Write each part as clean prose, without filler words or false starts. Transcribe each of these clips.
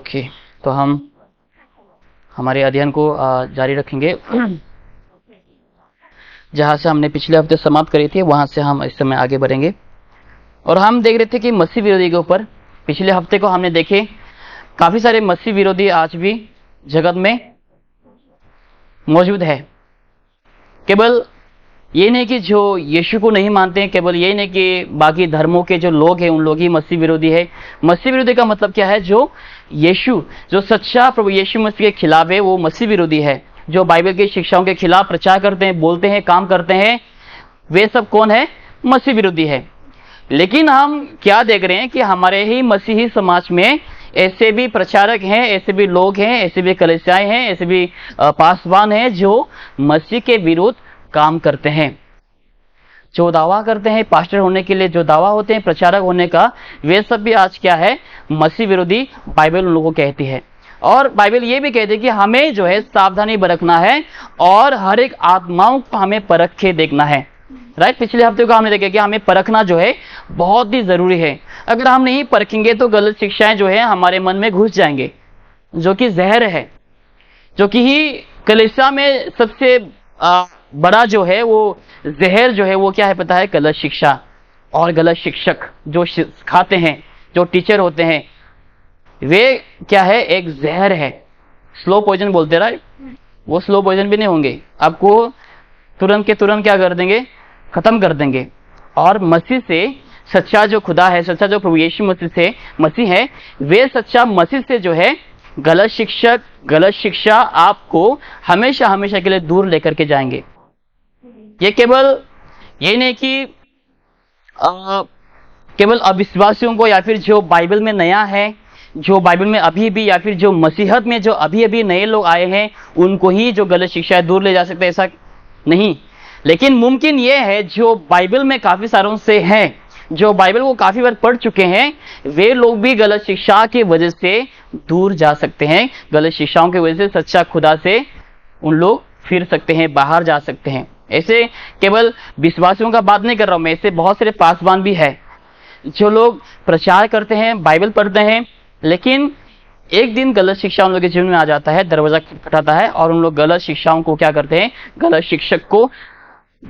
Okay, तो हम हमारे अध्ययन को जारी रखेंगे जहाँ से हमने पिछले हफ्ते समाप्त करी थी, वहाँ से हम इस समय आगे बढ़ेंगे। और हम देख रहे थे कि मसीह विरोधी के ऊपर पिछले हफ्ते को हमने देखे काफ़ी सारे मसीह विरोधी आज भी जगत में मौजूद है। केवल ये नहीं कि जो यीशु को नहीं मानते हैं, केवल ये नहीं कि बाकी धर्मों के जो लोग हैं उन लोग ही मसीह विरोधी है। मसीह विरोधी का मतलब क्या है? जो यीशु, जो सच्चा प्रभु यीशु मसीह के खिलाफ है, वो मसीह विरोधी है। जो बाइबल की शिक्षाओं के खिलाफ प्रचार करते हैं, बोलते हैं, काम करते हैं, वे सब कौन है? मसीह विरोधी है। लेकिन हम क्या देख रहे हैं कि हमारे ही मसीही समाज में ऐसे भी प्रचारक हैं, ऐसे भी लोग हैं, ऐसे भी कलीसियाएं हैं, ऐसे भी पासवान हैं जो मसीह के विरुद्ध काम करते हैं, जो दावा करते हैं पास्टर होने के लिए, जो दावा होते हैं प्रचारक होने का, वे सब भी आज क्या है? मसीह विरोधी बाइबल उन लोगों को कहती है। और बाइबल ये भी कहती है कि हमें जो है सावधानी बरतना है और हर एक आत्माओं को हमें परख के देखना है। राइट, पिछले हफ्ते को हमने देखा कि हमें परखना जो है बहुत ही जरूरी है। अगर हम नहीं परखेंगे तो गलत शिक्षाएं जो है हमारे मन में घुस जाएंगे, जो कि जहर है, जो कि ही कलीसिया में सबसे बड़ा जो है वो जहर जो है वो क्या है पता है? गलत शिक्षा और गलत शिक्षक जो सिखाते हैं, जो टीचर होते हैं, वे क्या है? एक जहर है। स्लो पॉइजन बोलते राइट, वो स्लो पॉइजन भी नहीं होंगे, आपको तुरंत के तुरंत क्या कर देंगे? खत्म कर देंगे। और मसीह से, सच्चा जो खुदा है, सच्चा जो प्रभु यीशु मसीह से मसीह है, वे सच्चा मसीह से जो है गलत शिक्षक, गलत शिक्षा आपको हमेशा हमेशा के लिए दूर लेकर के जाएंगे। ये केवल ये नहीं कि केवल अविश्वासियों को या फिर जो बाइबल में नया है, जो बाइबल में अभी भी, या फिर जो मसीहत में जो अभी अभी नए लोग आए हैं, उनको ही जो गलत शिक्षा है दूर ले जा सकते हैं, ऐसा नहीं। लेकिन मुमकिन ये है जो बाइबल में काफी सारों से हैं, जो बाइबल को काफी बार पढ़ चुके हैं, वे लोग भी गलत शिक्षा की वजह से दूर जा सकते हैं। गलत शिक्षाओं की वजह से सच्चा खुदा से उन लोग फिर सकते हैं, बाहर जा सकते हैं। ऐसे केवल विश्वासियों का बात नहीं कर रहा हूं मैं, ऐसे बहुत सारे पासवान भी है जो लोग प्रचार करते हैं, बाइबल पढ़ते हैं, लेकिन एक दिन गलत शिक्षा उन लोगों के जीवन में आ जाता है, दरवाजा खटखटाता है और उन लोग गलत शिक्षाओं को क्या करते हैं? गलत शिक्षक को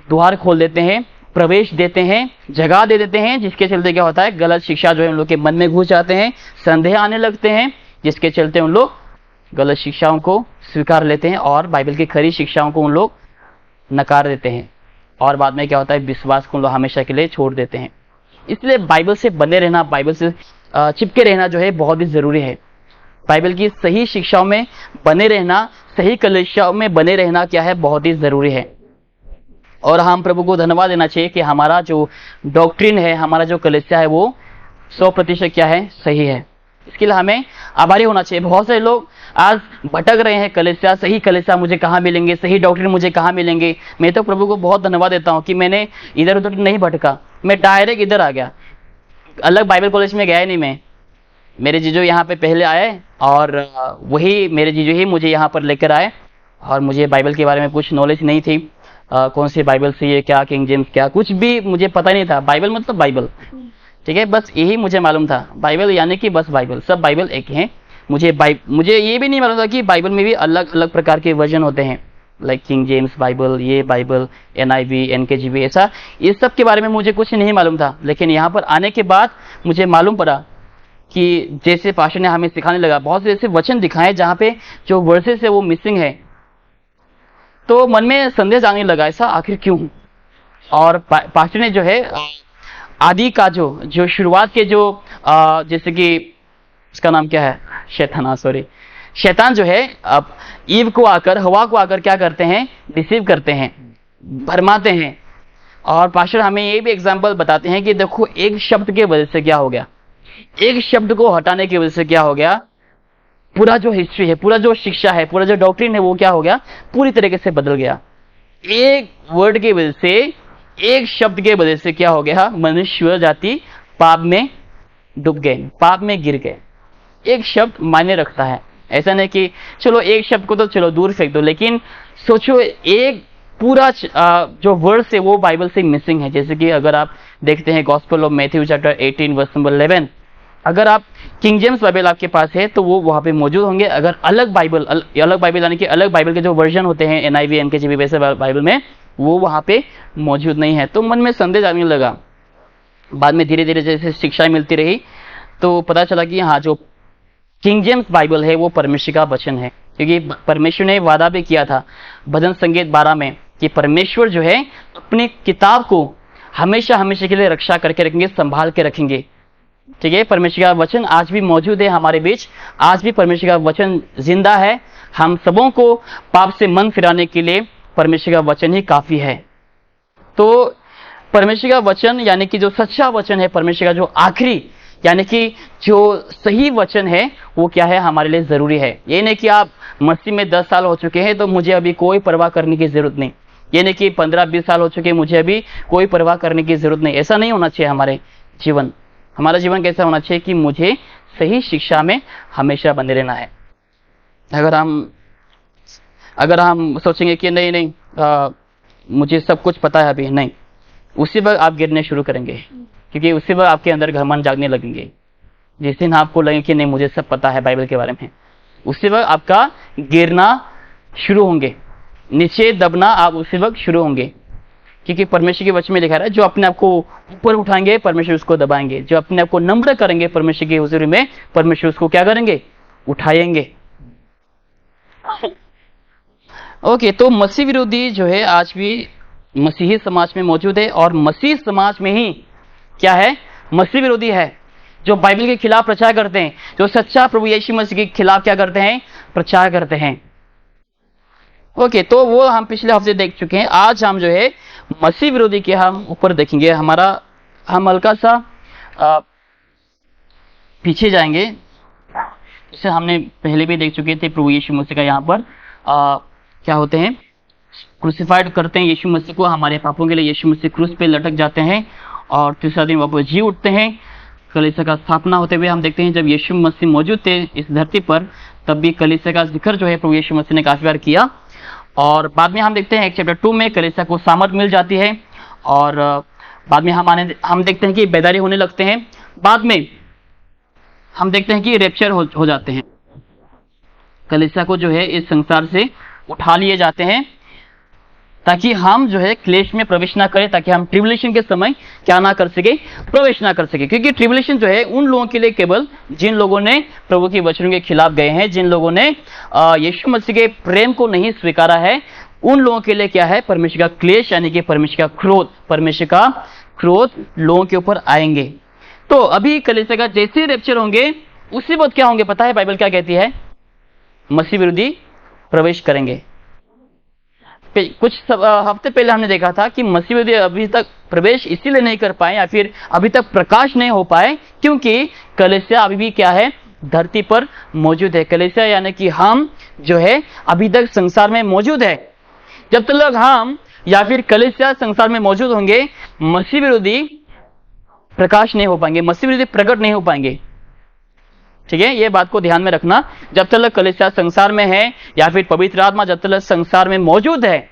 द्वार खोल देते हैं, प्रवेश देते हैं, जगह दे देते हैं, जिसके चलते क्या होता है? गलत शिक्षा जो है उन लोग के मन में घुस जाते हैं, संदेह आने लगते हैं, जिसके चलते उन लोग गलत शिक्षाओं को स्वीकार लेते हैं और बाइबल की खरी शिक्षाओं को उन लोग नकार देते हैं। और बाद में क्या होता है? विश्वास को उन लोग हमेशा के लिए छोड़ देते हैं। इसलिए बाइबल से बने रहना, बाइबल से चिपके रहना जो है बहुत ही जरूरी है। बाइबल की सही शिक्षाओं में बने रहना, सही कलीसियाओं में बने रहना क्या है? बहुत ही जरूरी है। और हम प्रभु को धन्यवाद देना चाहिए कि हमारा जो डॉक्ट्रिन है, हमारा जो कलीसिया है, वो 100% क्या है? सही है। इसके लिए हमें आभारी होना चाहिए। बहुत सारे लोग आज भटक रहे हैं, कलीसिया, सही कलीसिया मुझे कहाँ मिलेंगे, सही डॉक्ट्रिन मुझे कहाँ मिलेंगे। मैं तो प्रभु को बहुत धन्यवाद देता हूँ कि मैंने इधर उधर नहीं भटका, मैं डायरेक्ट इधर आ गया। अलग बाइबल कॉलेज में गया नहीं मैं, मेरे जीजू यहाँ पे पहले आए और वही मेरे जीजू ही मुझे यहाँ पर लेकर आए। और मुझे बाइबल के बारे में कुछ नॉलेज नहीं थी, कौन सी बाइबल से ये क्या, किंग जेम्स क्या, कुछ भी मुझे पता नहीं था। बाइबल मतलब बाइबल, ठीक है, बस यही मुझे मालूम था। बाइबल यानी कि बस बाइबल, सब बाइबल एक है। मुझे ये भी नहीं मालूम था कि बाइबल में भी अलग अलग प्रकार के वर्जन होते हैं, लाइक किंग जेम्स बाइबल, ये बाइबल, NIV, NKJV, ऐसा ये सब के बारे में मुझे कुछ नहीं मालूम था। लेकिन यहाँ पर आने के बाद मुझे मालूम पड़ा कि जैसे पास्टर ने हमें सिखाने लगा, बहुत से ऐसे वचन दिखाए जहाँ पे जो वर्सेस है वो मिसिंग है, तो मन में संदेह जाने लगा, ऐसा आखिर क्यों? और पास्टर ने जो है आदि का जो शुरुआत के जो जैसे कि उसका नाम क्या है? शैतान जो है अब ईव को आकर, हवा को आकर क्या करते हैं? डिसीव करते हैं, भरमाते हैं। और पास्टर हमें ये भी एग्जाम्पल बताते हैं कि देखो एक शब्द के वजह से क्या हो गया, एक शब्द को हटाने की वजह से क्या हो गया? पूरा जो हिस्ट्री है, पूरा जो शिक्षा है, पूरा जो डॉक्ट्रिन है वो क्या हो गया? पूरी तरीके से बदल गया। एक वर्ड की वजह से, एक शब्द के वजह से क्या हो गया? मनुष्य जाति पाप में डूब गए, पाप में गिर गए। एक शब्द मायने रखता है, ऐसा नहीं कि चलो एक शब्द को तो चलो दूर फेंक दो, लेकिन सोचो एक पूरा जो वर्ड्स है वो बाइबल से मिसिंग है। जैसे कि अगर आप देखते हैं gospel of Matthew chapter 18 verse number 11, अगर आप किंग जेम्स बाइबल आपके पास है तो वो वहाँ पे मौजूद होंगे। अगर अलग बाइबल यानी कि अलग बाइबल के जो वर्जन होते हैं NIV NKJV वैसे बाइबल में, वो वहाँ पे मौजूद नहीं है। तो मन में संदेह जाने लगा। बाद में धीरे धीरे जैसे शिक्षाएं मिलती रही तो पता चला कि हाँ, जो किंग जेम्स बाइबल है वो परमेश्वर का वचन है, क्योंकि परमेश्वर ने वादा भी किया था भजन संगीत 12 में कि परमेश्वर जो है अपनी किताब को हमेशा हमेशा के लिए रक्षा करके रखेंगे, संभाल के रखेंगे। ठीक है, परमेश्वर का वचन आज भी मौजूद है हमारे बीच। आज भी परमेश्वर का वचन जिंदा है। हम सबों को पाप से मन फिराने के लिए परमेश्वर का वचन ही काफी है। तो परमेश्वर का वचन यानी कि जो सच्चा वचन है, परमेश्वर का जो आखिरी यानी कि जो सही वचन है, वो क्या है, हमारे लिए जरूरी है। ये नहीं कि आप मसीह में 10 साल हो चुके हैं तो मुझे अभी कोई परवाह करने की जरूरत नहीं। ये नहीं कि 15-20 साल हो चुके हैं, मुझे अभी कोई परवाह करने की जरूरत नहीं। ऐसा नहीं होना चाहिए हमारे जीवन। हमारा जीवन कैसा होना चाहिए कि मुझे सही शिक्षा में हमेशा बने रहना है। अगर हम सोचेंगे कि नहीं नहीं मुझे सब कुछ पता है अभी, नहीं, उसी वक्त आप गिरने शुरू करेंगे, क्योंकि उसी वक्त आपके अंदर घमंड जागने लगेंगे। जिस दिन आपको लगे कि नहीं मुझे सब पता है बाइबल के बारे में, उसी वक्त आपका गिरना शुरू होंगे, नीचे दबना आप उसी वक्त शुरू होंगे। क्योंकि परमेश्वर के वचन में लिखा है, जो अपने आप को ऊपर उठाएंगे परमेश्वर उसको दबाएंगे, जो अपने आप को नम्र करेंगे परमेश्वर की हुजूरी में, परमेश्वर उसको क्या करेंगे, उठाएंगे। ओके, तो मसीह विरोधी जो है आज भी मसीही समाज में मौजूद है, और मसीह समाज में ही क्या है, मसीह विरोधी है, जो बाइबल के खिलाफ प्रचार करते हैं, जो सच्चा प्रभु यीशु मसीह के खिलाफ क्या करते हैं, प्रचार करते हैं। ओके, तो वो हम पिछले हफ्ते देख चुके हैं। आज हम जो है मसीह विरोधी के हम ऊपर देखेंगे। हम हल्का सा पीछे जाएंगे। इसे हमने पहले भी देख चुके थे। प्रभु यीशु मसीह का यहाँ पर क्या होते हैं, क्रूसिफाइड करते हैं यीशु मसीह को हमारे पापों के लिए। यीशु मसीह क्रूस पे लटक जाते हैं और तीसरा दिन वापस जी उठते हैं। कलीसिया का स्थापना होते हुए हम देखते हैं जब यीशु मसीह मौजूद थे इस धरती पर, तब भी कलीसिया का जिक्र जो है प्रभु यीशु मसीह ने काफी बार किया। और बाद में हम देखते हैं चैप्टर 2 में कलीसिया को सामर्थ मिल जाती है, और बाद में हम देखते हैं कि बेदारी होने लगते हैं। बाद में हम देखते हैं कि रैप्चर हो जाते हैं। कलीसिया को जो है इस संसार से उठा लिए जाते हैं, ताकि हम जो है क्लेश में प्रवेश ना करें, ताकि हम ट्रिबुलेशन के समय क्या ना कर सके, प्रवेश ना कर सके। क्योंकि ट्रिबुलेशन जो है उन लोगों के लिए केवल जिन लोगों ने प्रभु के वचनों के खिलाफ गए हैं, जिन लोगों ने यीशु मसीह के प्रेम को नहीं स्वीकारा है, उन लोगों के लिए क्या है, परमेश्वर का क्लेश यानी कि परमेश्वर का क्रोध लोगों के ऊपर आएंगे। तो अभी कलीसिया का जैसे रैप्चर होंगे उसी वक्त क्या होंगे पता है, बाइबल क्या कहती है, मसीह विरोधी प्रवेश करेंगे। कुछ हफ्ते पहले हमने देखा था कि मसीह विरोधी अभी तक प्रवेश इसीलिए नहीं कर पाए, या फिर अभी तक प्रकाश नहीं हो पाए, क्योंकि कलीसिया अभी भी क्या है, धरती पर मौजूद है। कलीसिया यानी कि हम जो है अभी तक संसार में मौजूद है। जब तक हम या फिर कलीसिया संसार में मौजूद होंगे, मसीह विरोधी प्रकाश नहीं हो पाएंगे, मसीह विरोधी प्रकट नहीं हो पाएंगे। ठीक है, ये बात को ध्यान में रखना। जब तक कलीसिया संसार में है, या फिर पवित्र आत्मा जब तक संसार में मौजूद है,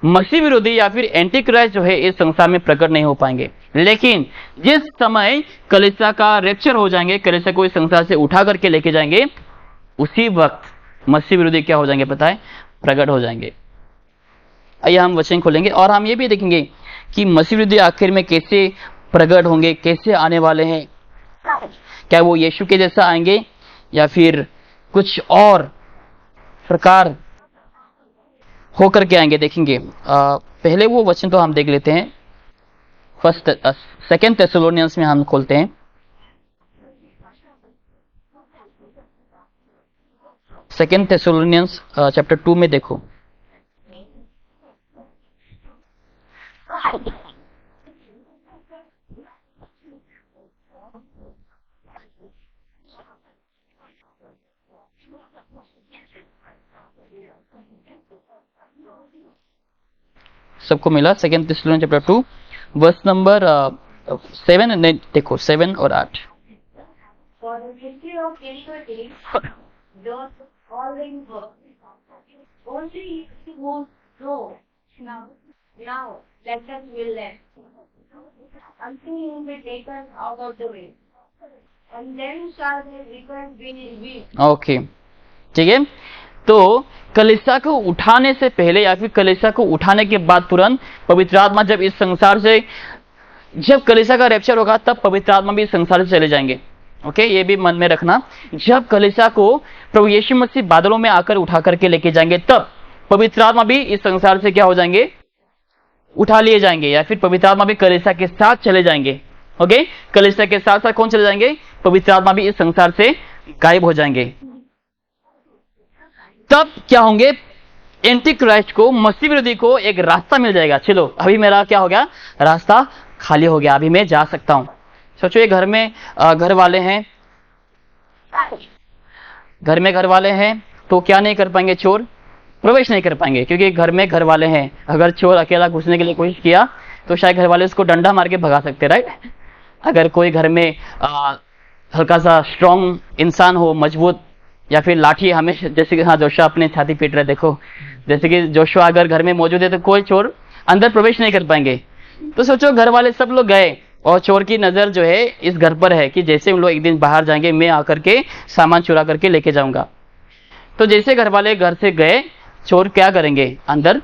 मसीह विरोधी या फिर एंटी क्राइस्ट जो है इस संसार में प्रकट नहीं हो पाएंगे। लेकिन जिस समय कलीसिया का रैप्चर हो जाएंगे, कलीसिया को इस संसार से उठा करके लेके जाएंगे, उसी वक्त मसीह विरोधी क्या हो जाएंगे पता है, प्रकट हो जाएंगे। आइए हम वचन खोलेंगे और हम ये भी देखेंगे कि मसीह विरोधी आखिर में कैसे प्रकट होंगे, कैसे आने वाले हैं। क्या वो यीशु के जैसा आएंगे या फिर कुछ और प्रकार होकर के आएंगे, देखेंगे। पहले वो वचन तो हम देख लेते हैं। सेकंड थेसलोनियंस में हम खोलते हैं। सेकंड थेसलोनियंस चैप्टर 2 में देखो। सबको मिला? Second Thessalonians chapter 2 verse number 7, देखो 7 और 8। For the history of iniquity doth always work. Only he won't grow. Now let us will them. Until he be taken out of the way. and then shall the record be revealed. Okay, ठीक है। तो कलीसिया को उठाने से पहले या फिर कलीसिया को उठाने के बाद तुरंत पवित्र आत्मा जब इस संसार से, जब कलीसिया का रैप्चर होगा तब पवित्र आत्मा भी इस संसार से चले जाएंगे। ओके, ये भी मन में रखना। जब कलीसिया को प्रभु यीशु मसीह बादलों में आकर उठा करके लेके जाएंगे तब पवित्र आत्मा भी इस संसार से क्या हो जाएंगे, उठा लिए जाएंगे, या फिर पवित्र आत्मा भी कलीसिया के साथ चले जाएंगे। ओके, कलीसिया के साथ साथ कौन चले जाएंगे, पवित्र आत्मा भी इस संसार से गायब हो जाएंगे। तब क्या होंगे, एंटी क्राइस्ट को, मसीह विरोधी को एक रास्ता मिल जाएगा। चलो अभी मेरा क्या हो गया, रास्ता खाली हो गया, अभी मैं जा सकता हूं। सोचो ये घर में घर वाले हैं, घर में घर वाले हैं तो क्या नहीं कर पाएंगे, चोर प्रवेश नहीं कर पाएंगे, क्योंकि घर में घर वाले हैं। अगर चोर अकेला घुसने के लिए कोशिश किया तो शायद घर वाले उसको डंडा मार के भगा सकते, राइट। अगर कोई घर में हल्का सा स्ट्रॉन्ग इंसान हो, मजबूत, या फिर लाठी हमेशा, जैसे कि हाँ जोशुआ अपने छाती पीट रहे, देखो जैसे कि जोशुआ अगर घर में मौजूद है तो कोई चोर अंदर प्रवेश नहीं कर पाएंगे। तो सोचो घर वाले सब लोग गए और चोर की नजर जो है इस घर पर है कि जैसे उन लोग एक दिन बाहर जाएंगे मैं आकर के सामान चुरा करके लेके जाऊंगा। तो जैसे घर वाले घर से गए, चोर क्या करेंगे, अंदर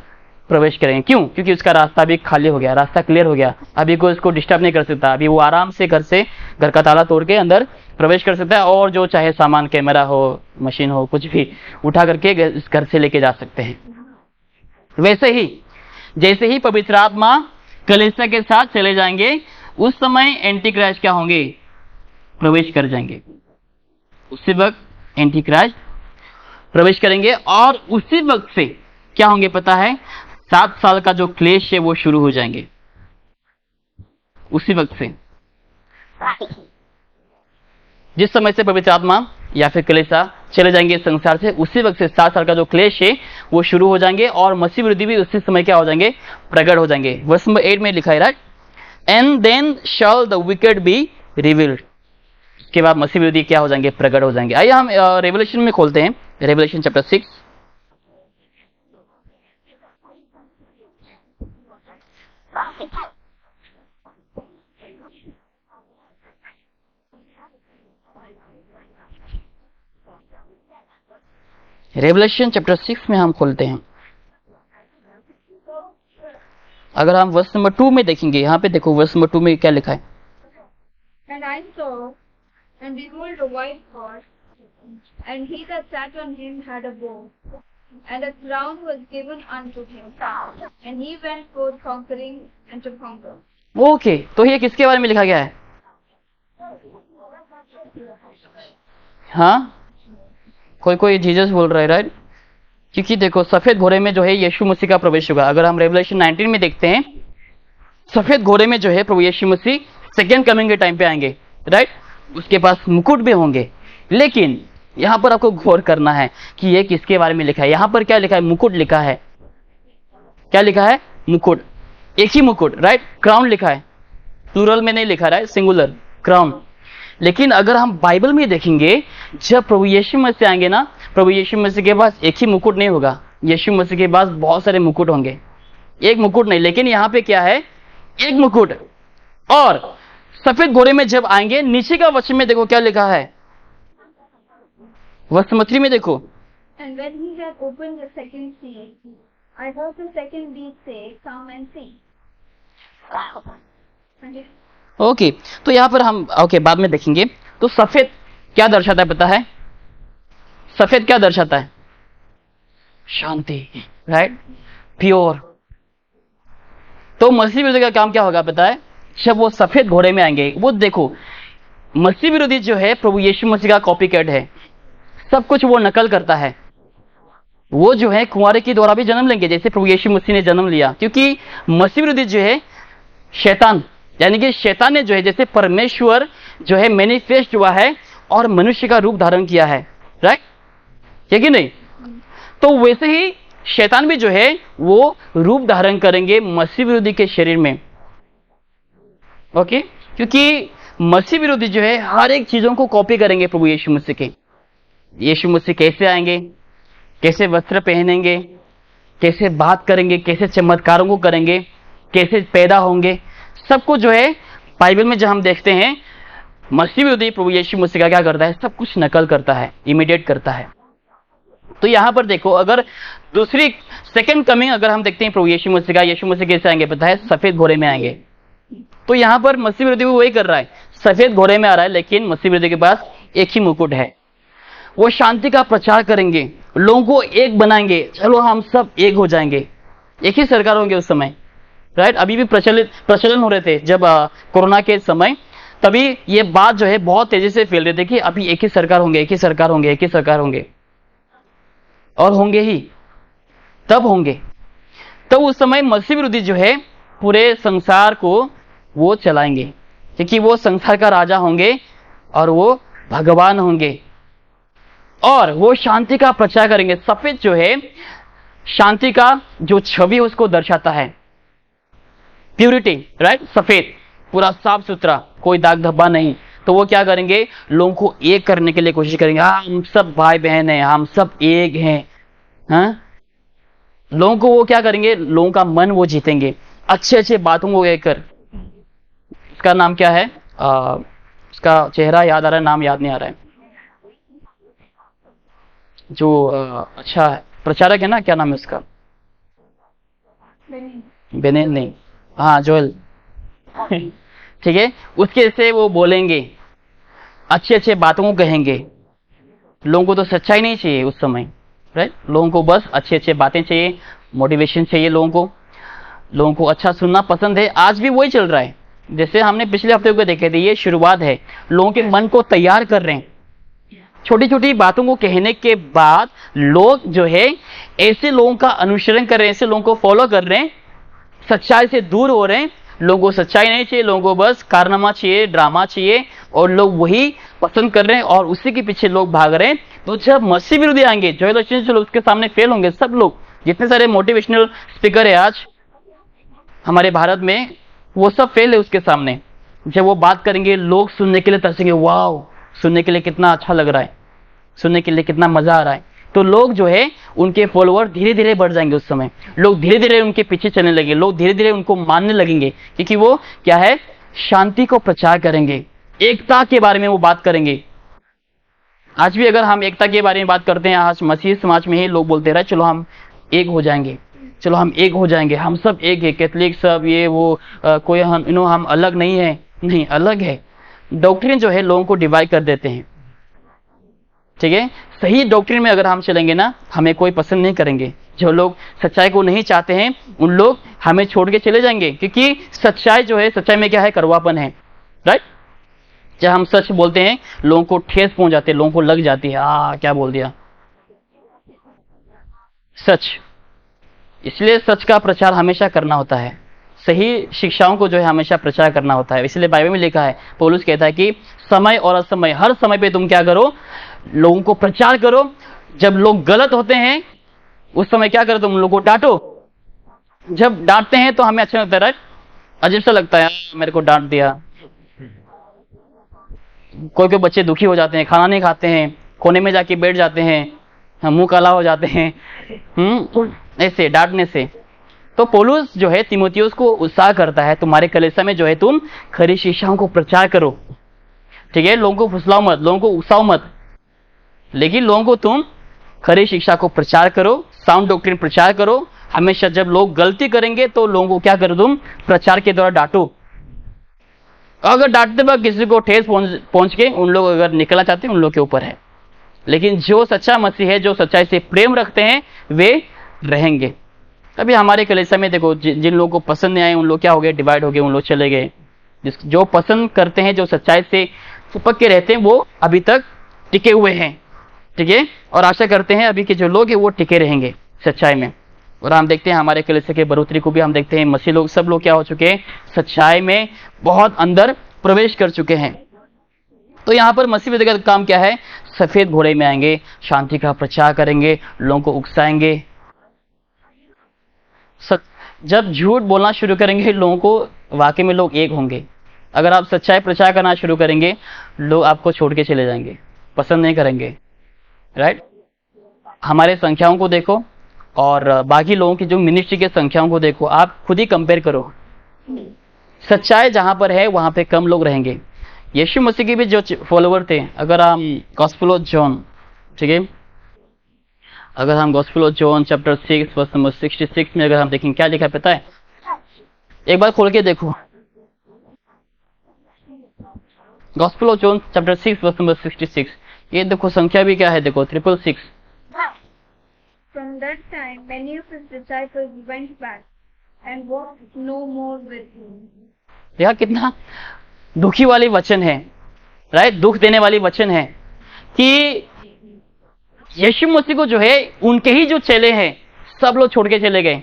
प्रवेश करेंगे। क्यों, क्योंकि उसका रास्ता भी खाली हो गया, रास्ता क्लियर हो गया, अभी कोई उसको डिस्टर्ब नहीं कर सकता। अभी वो आराम से घर से, घर का ताला तोड़ के अंदर प्रवेश कर सकता है और जो चाहे सामान, कैमरा हो, मशीन हो, कुछ भी उठा करके इस घर से लेके जा सकते हैं। वैसे ही जैसे ही पवित्र आत्मा कलीसिया के साथ चले जाएंगे उस समय एंटी क्राइस्ट क्या होंगे, प्रवेश कर जाएंगे। उसी वक्त एंटी क्राइस्ट प्रवेश करेंगे और उसी वक्त से क्या होंगे पता है, 7 साल का जो क्लेश है वो शुरू हो जाएंगे। उसी वक्त से, जिस समय से पवित्र आत्मा या फिर कलीसिया चले जाएंगे इस संसार से, उसी वक्त से 7 साल का जो क्लेश है वो शुरू हो जाएंगे और मसीह विरोधी भी उसी समय क्या हो जाएंगे, प्रकट हो जाएंगे। वर्स नंबर 8 में लिखा है, right, and then shall the wicked be revealed. इसके बाद मसीह विरोधी क्या हो जाएंगे, प्रकट हो जाएंगे। आइए हम रेवलेशन में खोलते हैं, रेवलेशन चैप्टर 6। रेवलेशन चैप्टर 6 में हम खोलते हैं। अगर हम वर्स नंबर 2 में देखेंगे, यहाँ पे देखो वर्स नंबर 2 में क्या लिखा है, And I saw, and behold, a white horse, and he that sat on him had a bow, and a crown was given unto him, and he went forth conquering and to conquer. Okay, तो ये किसके बारे में लिखा गया है, हाँ कोई जीसस बोल रहा है, राइट। क्योंकि देखो सफेद घोड़े में जो है यीशु मसीह का प्रवेश होगा। अगर हम रेवलेशन 19 में देखते हैं, सफेद घोड़े में जो है प्रभु यीशु मसीह सेकेंड कमिंग के टाइम पे आएंगे, राइट। उसके पास मुकुट भी होंगे, लेकिन यहां पर आपको गौर करना है कि ये किसके बारे में लिखा है। यहां पर क्या लिखा है, मुकुट लिखा है। क्या लिखा है, मुकुट, एक ही मुकुट, राइट। क्राउन लिखा है, प्लूरल में नहीं लिखा, राइट, सिंगुलर क्राउन। लेकिन अगर हम बाइबल में देखेंगे, जब प्रभु यीशु मसीह आएंगे ना, प्रभु यीशु मसीह के पास एक ही मुकुट नहीं होगा, यीशु मसीह के पास बहुत सारे मुकुट होंगे, एक मुकुट नहीं। लेकिन यहाँ पे क्या है, एक मुकुट। और सफेद घोड़े में जब आएंगे, नीचे का वचन में देखो क्या लिखा है, वर्स नंबर 3 में देखो, And when he had opened the second seal, I heard the second beast say, Come and see. Okay तो यहाँ पर हम बाद में देखेंगे। तो सफेद क्या दर्शाता है पता है, सफेद क्या दर्शाता है, शांति, राइट, प्योर। तो मसीह विरोधी का काम क्या होगा पता है, जब वो सफेद घोड़े में आएंगे, वो देखो मसीह विरोधी जो है प्रभु यीशु मसीह का कॉपी कैट है, सब कुछ वो नकल करता है। वो जो है कुंवारे के द्वारा भी जन्म लेंगे जैसे प्रभु यीशु मसीह ने जन्म लिया, क्योंकि मसीह विरोधी जो है शैतान, यानी कि शैतान ने जो है जैसे परमेश्वर जो है मैनिफेस्ट हुआ है और मनुष्य का रूप धारण किया है, राइट, है कि नहीं। तो वैसे ही शैतान भी जो है वो रूप धारण करेंगे मसीह विरोधी के शरीर में। ओके, क्योंकि मसीह विरोधी जो है हर एक चीजों को कॉपी करेंगे प्रभु यीशु मसीह के। यीशु मसीह कैसे आएंगे, कैसे वस्त्र पहनेंगे, कैसे बात करेंगे, कैसे चमत्कारों को करेंगे, कैसे पैदा होंगे, सब कुछ जो है बाइबल में जब हम देखते हैं मसीह विरोधी प्रभु यीशु मसीह का क्या करता है, सब कुछ नकल करता है, इमिडिएट करता है। तो यहां पर देखो, अगर दूसरी सेकंड कमिंग अगर हम देखते हैं प्रभु यीशु मसीह का, यीशु मसीह कैसे आएंगे पता है, सफेद घोड़े में आएंगे। तो यहां पर मसीह विरोधी भी वही कर रहा है, सफेद घोड़े में आ रहा है, लेकिन मसीह विरोधी के पास एक ही मुकुट है। वो शांति का प्रचार करेंगे, लोगों को एक बनाएंगे, चलो हम सब एक हो जाएंगे, एक ही सरकार होंगे उस समय, राइट। अभी भी प्रचलन हो रहे थे जब कोरोना के समय, तभी ये बात जो है बहुत तेजी से फैल रही थी कि अभी एक ही सरकार होंगे, एक ही सरकार होंगे, एक ही सरकार होंगे, और होंगे ही, तब होंगे। तब उस समय मसीह विरोधी जो है पूरे संसार को वो चलाएंगे, क्योंकि वो संसार का राजा होंगे और वो भगवान होंगे, और वो शांति का प्रचार करेंगे। सफेद जो है शांति का जो छवि उसको दर्शाता है, प्यूरिटी, राइट। सफेद पूरा साफ सुथरा, कोई दाग धब्बा नहीं। तो वो क्या करेंगे, लोगों को एक करने के लिए कोशिश करेंगे। हाँ, हम सब भाई बहन हैं, हम सब एक हैं। हाँ, लोगों को वो क्या करेंगे, लोगों का मन वो जीतेंगे, अच्छे अच्छे बातों को लेकर। उसका नाम क्या है, उसका चेहरा याद आ रहा है, नाम याद नहीं आ रहा है, जो अच्छा है प्रचारक है ना, क्या नाम है उसका, बेनेन नहीं, हाँ जोएल ठीक है। उसके से वो बोलेंगे, अच्छे अच्छे बातों को कहेंगे। लोगों को तो सच्चाई नहीं चाहिए उस समय, राइट। लोगों को बस अच्छे अच्छे बातें चाहिए, मोटिवेशन चाहिए, लोगों को अच्छा सुनना पसंद है। आज भी वही चल रहा है, जैसे हमने पिछले हफ्ते को देखे थे, ये शुरुआत है, लोगों के मन को तैयार कर रहे हैं। छोटी छोटी बातों को कहने के बाद लोग जो है ऐसे लोगों का अनुसरण कर रहे हैं, ऐसे लोगों को फॉलो कर रहे हैं, सच्चाई से दूर हो रहे हैं। लोगों को सच्चाई नहीं चाहिए, लोगों को बस कारनामा चाहिए, ड्रामा चाहिए, और लोग वही पसंद कर रहे हैं और उसी के पीछे लोग भाग रहे हैं। तो जब मसीह विरोधी आएंगे, जो उसके सामने फेल होंगे सब लोग। जितने सारे मोटिवेशनल स्पीकर है आज हमारे भारत में, वो सब फेल है उसके सामने। जब वो बात करेंगे, लोग सुनने के लिए तरसेंगे, वाह, सुनने के लिए कितना अच्छा लग रहा है, सुनने के लिए कितना मजा आ रहा है। तो लोग जो है उनके फॉलोअर धीरे धीरे बढ़ जाएंगे। उस समय लोग धीरे धीरे उनके पीछे चलने लगेंगे, लोग धीरे धीरे उनको मानने लगेंगे, क्योंकि वो क्या है, शांति को प्रचार करेंगे, एकता के बारे में वो बात करेंगे। आज भी अगर हम एकता के बारे में बात करते हैं, आज मसीह समाज में ही लोग बोलते रहे, चलो हम एक हो जाएंगे, चलो हम एक हो जाएंगे, हम सब एक है, कैथलिक सब ये वो, कोई हम अलग नहीं है। नहीं, अलग है। डॉक्ट्रिन जो है लोगों को डिवाइड कर देते हैं, ठीक है। सही डॉक्ट्रिन में अगर हम चलेंगे ना, हमें कोई पसंद नहीं करेंगे। जो लोग सच्चाई को नहीं चाहते हैं, उन लोग हमें छोड़ के चले जाएंगे, क्योंकि सच्चाई जो है, सच्चाई में क्या है, कड़वापन है, राइट। जब हम सच बोलते हैं, लोगों को ठेस पहुंच जाती है, लोगों को लग जाती है, क्या बोल दिया, सच। इसलिए सच का प्रचार हमेशा करना होता है, सही शिक्षाओं को जो है हमेशा प्रचार करना होता है। इसलिए बाइबल में लिखा है, पौलुस कहता है कि समय और असमय, हर समय पे तुम क्या करो, लोगों को प्रचार करो। जब लोग गलत होते हैं उस समय क्या करो, तुम लोगों को डांटो। जब डांटते हैं तो हमें अच्छा लगता है, राइट, अजीब सा लगता है, मेरे को डांट दिया। कोई कोई बच्चे दुखी हो जाते हैं, खाना नहीं खाते हैं, कोने में जाके बैठ जाते हैं, मुंह काला हो जाते हैं ऐसे डांटने से। तो पौलुस जो है तीमुथियुस को उत्साह करता है, तुम्हारे कलीसिया में जो है तुम खरी शिक्षाओं को प्रचार करो, ठीक है। लोगों को फुसलाओ मत, लोगों को उकसाओ मत, लेकिन लोगों को तुम खरी शिक्षा को प्रचार करो, साउंड डॉक्ट्रिन प्रचार करो। हमेशा जब लोग गलती करेंगे तो लोगों को क्या करो, तुम प्रचार के द्वारा डांटो। अगर डांटते वक्त किसी को ठेस पहुंच के उन लोग अगर निकलना चाहते हैं, उन लोग के ऊपर है। लेकिन जो सच्चा मसीह है, जो सच्चाई से प्रेम रखते हैं, वे रहेंगे। अभी हमारे कलीसिया में देखो, जिन लोगों को पसंद नहीं आए, उन लोग क्या हो गए, डिवाइड हो गए, उन लोग चले गए। जो पसंद करते हैं, जो सच्चाई से चिपक के रहते हैं, वो अभी तक टिके हुए हैं, ठीक है। और आशा करते हैं अभी के जो लोग हैं वो टिके रहेंगे सच्चाई में। और हम देखते हैं हमारे कलीसिया के बढ़ोतरी को भी हम देखते हैं, मसीह लोग सब लोग क्या हो चुके हैं, सच्चाई में बहुत अंदर प्रवेश कर चुके हैं। तो यहाँ पर मसीह विरोधी का काम क्या है, सफेद घोड़े में आएंगे, शांति का प्रचार करेंगे, लोगों को उकसाएंगे। जब झूठ बोलना शुरू करेंगे, लोगों को वाकई में लोग एक होंगे। अगर आप सच्चाई प्रचार करना शुरू करेंगे, लोग आपको छोड़ के चले जाएंगे, पसंद नहीं करेंगे, राइट। हमारे संख्याओं को देखो और बाकी लोगों की जो मिनिस्ट्री के संख्याओं को देखो, आप खुद ही कंपेयर करो। सच्चाई जहां पर है वहां पे कम लोग रहेंगे, यीशु मसीह के भी जो फॉलोवर थे, अगर हम गॉस्पेल ऑफ जॉन, ठीक है, अगर हम gospel of John chapter 6 verse number 66 में अगर हम देखें क्या लिखा है पता है? एक बार खोल के देखो, gospel of John chapter 6 verse number 66। ये देखो संख्या भी क्या है, देखो 666। From that time, many of his disciples went back and walked no more with him. देखा कितना दुखी वाली वचन है, राइट? दुख देने वाली वचन है कि यीशु मसीह को जो है उनके ही जो चेले हैं सब लोग छोड़ के चले गए।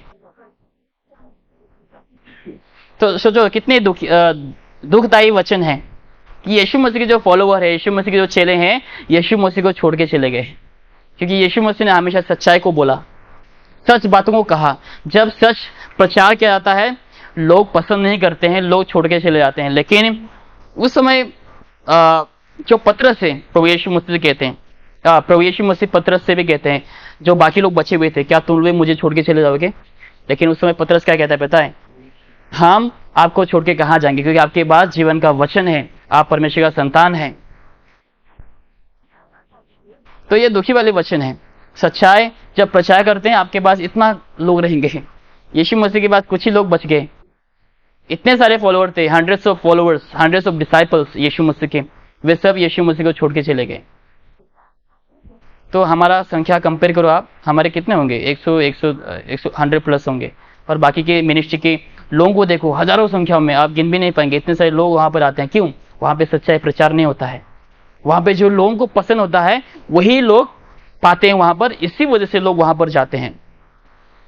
तो सोचो कितने दुखदायी वचन है कि यीशु मसीह के जो फॉलोवर है, यीशु मसीह के जो चेले हैं, यीशु मसीह को छोड़ के चले गए। क्योंकि यीशु मसीह ने हमेशा सच्चाई को बोला, सच बातों को कहा। जब सच प्रचार किया जाता है लोग पसंद नहीं करते हैं, लोग छोड़ के चले जाते हैं। लेकिन उस समय जो पतरस है, प्रभु यीशु मसीह कहते हैं, प्रभु यीशु मसीह पतरस से भी कहते हैं, जो बाकी लोग बचे हुए थे, क्या तुम लोग मुझे छोड़ के चले जाओगे? लेकिन उस समय पतरस क्या कहता है पता है? हम आपको छोड़ के कहाँ जाएंगे, क्योंकि आपके पास जीवन का वचन है, आप परमेश्वर का संतान है। तो ये दुखी वाले वचन है। सच्चाई जब प्रचार करते हैं आपके पास इतना लोग रहेंगे। यीशु मसीह के पास कुछ ही लोग बच गए। इतने सारे फॉलोअर थे, hundreds of followers, hundreds of disciples Yeshu Masih के, वे सब यीशु मसीह को छोड़ के चले गए। तो हमारा संख्या कंपेयर करो आप, हमारे कितने होंगे? 100 प्लस होंगे। और बाकी के मिनिस्ट्री के लोगों को देखो, हजारों संख्या में, आप गिन भी नहीं पाएंगे, इतने सारे लोग वहां पर आते हैं। क्यों? वहां पे सच्चाई प्रचार नहीं होता है। वहां पे जो लोगों को पसंद होता है वही लोग पाते हैं वहां पर, इसी वजह से लोग वहां पर जाते हैं।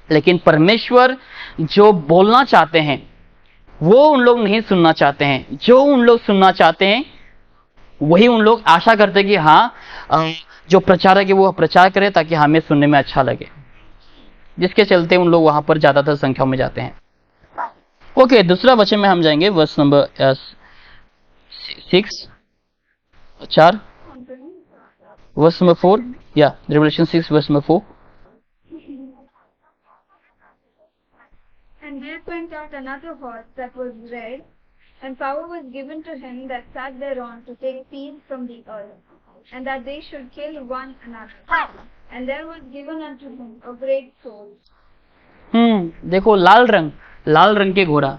लेकिन परमेश्वर जो बोलना चाहते हैं वो उन लोग नहीं सुनना चाहते हैं। जो उन लोग सुनना चाहते हैं वही उन लोग आशा करते हैं कि हाँ जो प्रचारक है वो प्रचार करे ताकि हमें सुनने में अच्छा लगे, जिसके चलते उन लोग वहां पर ज्यादातर संख्या में जाते हैं। ओके, दूसरा वचन में हम जाएंगे, वर्स नंबर 4 वर्स नंबर 4, या Revelation 6 verse number 4। And there went out another horse that was red, and power was given to him that sat thereon to take peace from the earth, and that they should kill one another. And there was given unto him a great sword. देखो लाल रंग के घोड़ा,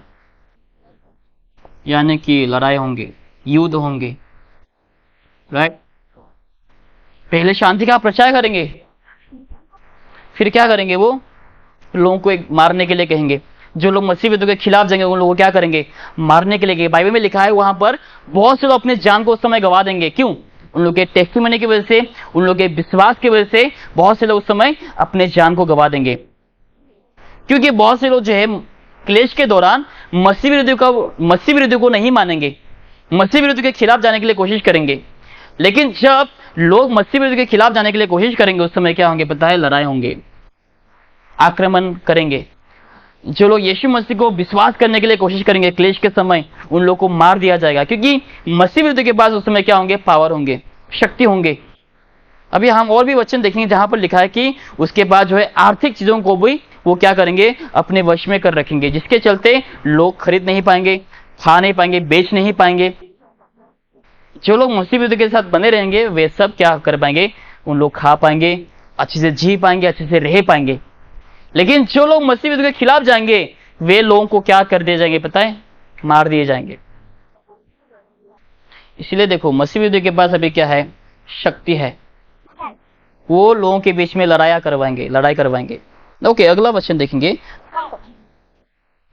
यानी कि लड़ाई होंगे, युद्ध होंगे, राइट? पहले शांति का प्रचार करेंगे, फिर क्या करेंगे? वो लोगों को एक मारने के लिए कहेंगे। जो लोग मसीह विरोधियों के खिलाफ जाएंगे उन लोगों को क्या करेंगे? मारने के लिए। बाइबल में लिखा है वहां पर बहुत से लोग अपने जान को उस समय गवा देंगे। क्यों? उन लोग के टेस्टिमनी की वजह से, उन लोग के विश्वास की वजह से बहुत से लोग उस समय अपने जान को गवा देंगे। क्योंकि बहुत से लोग जो है क्लेश के दौरान मसीह विरोधियों को नहीं मानेंगे, मसीह विरोधियों के खिलाफ जाने के लिए कोशिश करेंगे। लेकिन जब लोग मसीह विरोधियों के खिलाफ जाने के लिए कोशिश करेंगे उस समय क्या होंगे पता है? लड़ाई होंगे, आक्रमण करेंगे। जो लोग यीशु मसीह को विश्वास करने के लिए कोशिश करेंगे क्लेश के समय, उन लोगों को मार दिया जाएगा। क्योंकि मसीह विरोधियों के पास उस समय क्या होंगे? पावर होंगे, शक्ति होंगे। अभी हम और भी वचन देखेंगे जहां पर लिखा है कि उसके बाद जो है आर्थिक चीजों को भी वो क्या करेंगे? अपने वश में कर रखेंगे, जिसके चलते लोग खरीद नहीं पाएंगे, खा नहीं पाएंगे, बेच नहीं पाएंगे। जो लोग मसीह विरोधियों के साथ बने रहेंगे वे सब क्या कर पाएंगे? उन लोग खा पाएंगे, अच्छे से जी पाएंगे, अच्छे से रह पाएंगे। लेकिन जो लोग मसीह विरोधियों के खिलाफ जाएंगे वे लोगों को क्या कर दिए जाएंगे पता है? मार दिए जाएंगे। इसलिए देखो मसीह विरोधियों के पास अभी क्या है? शक्ति है। वो लोगों के बीच में लड़ाई करवाएंगे। ओके, अगला वचन देखेंगे।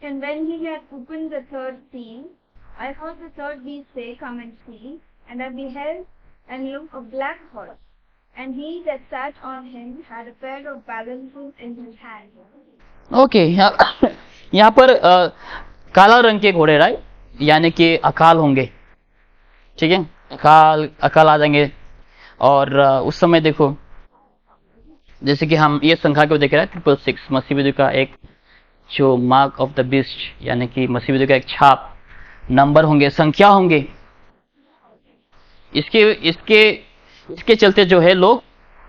And when he had opened the third seal, I heard the third beast say, Come and see. And I beheld, and looked, a black horse, and he that sat on him had a pair of balances in his hand. Okay, यहाँ पर काला रंग के घोड़े, right? यानी कि अकाल होंगे, ठीक है? अकाल आ जाएंगे। और उस समय देखो जैसे कि हम ये संख्या को देख रहे हैं 666, मसीह विरोधी का एक जो मार्क ऑफ द बीस्ट, यानी कि मसीह विरोधी का एक छाप, नंबर होंगे, संख्या होंगे। इसके चलते जो है लोग